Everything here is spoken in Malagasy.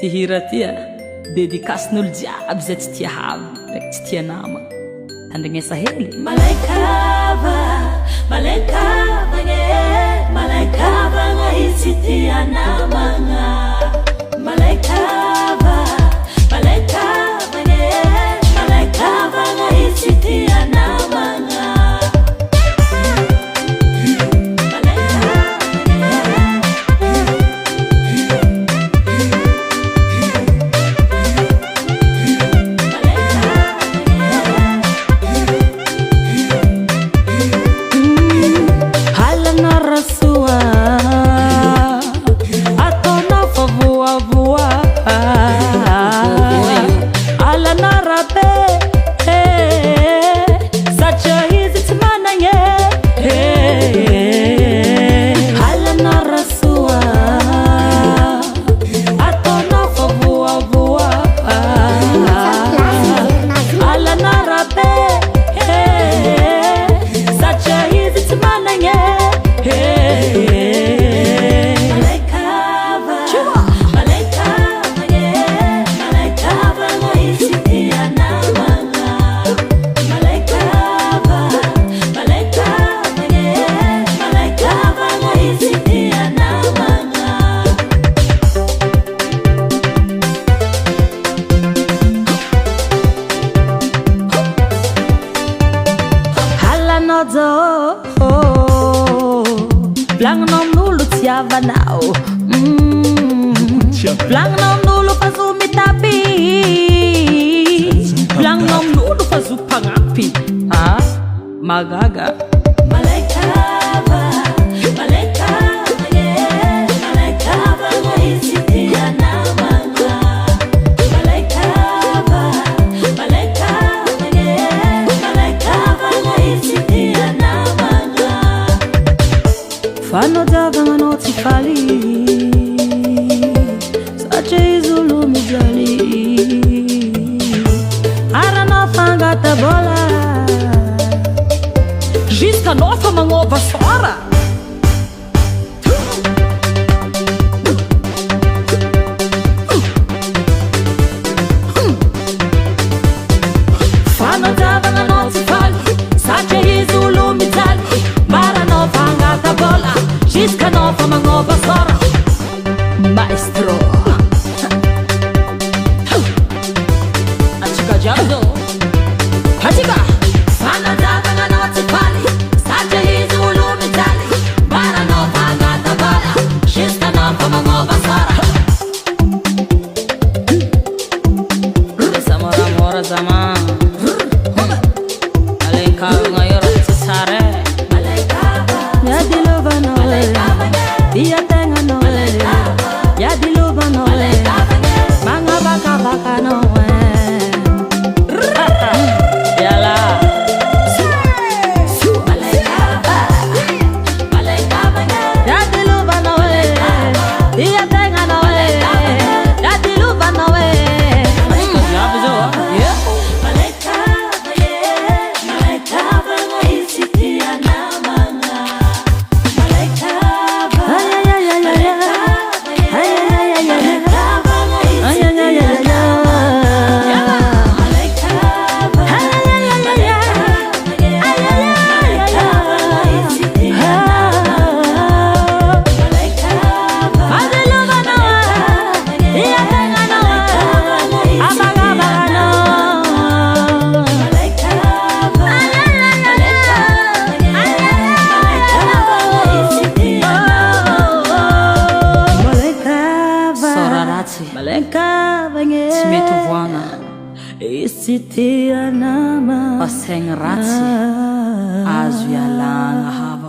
Ty hira ty dédicace-n'olo jiaby zay tsy tia havy ndraiky tsy tia nama. Tandrignesa hely. Malaikava, malaikava nge, malaikava nga isi tia namanga. Malaikava, malaikava nge, malaikava nga isi tia namanga. Langnom-n'olo tsy havanao, langnom-n'olo fa zo mitaby, langnom-n'olo fa zo mpagnampy. Magaga. Malaikava, malaikava nge, malaikava nga isi tia namanga. Malaikava, malaikava nge, malaikava nga isi tia namanga. Fanojavagna anao tsy faly, satria izy olo mijaly. Aranao fangata-bola, jusk'anao fa magnova sora. Fanojavagna anao tsy faly, satria izy olo mijaly. Maranao fangata-bola, jusk'anao fa magnova sora. Maestro atsika jiaby zao atsika. Fanojavagna anao tsy faly, satria izy olo mijaly. Maranao fangata-bola, jusk'anao fa magnova sora. Resa moramora zama alenkavagna io raha tsy tsara. Dia tenga noe, ya diluba noe, manga baka baka noe. Yala. Malaikava, malaikava ya diluba noe, dia tenga noe, ya diluba noe. Malaikava ye, malaikava nga isi tia namanga. Malaikava, Malaikava nge, tsy mety voana isi tia nama. Pasaigny ratsy azo ialagna.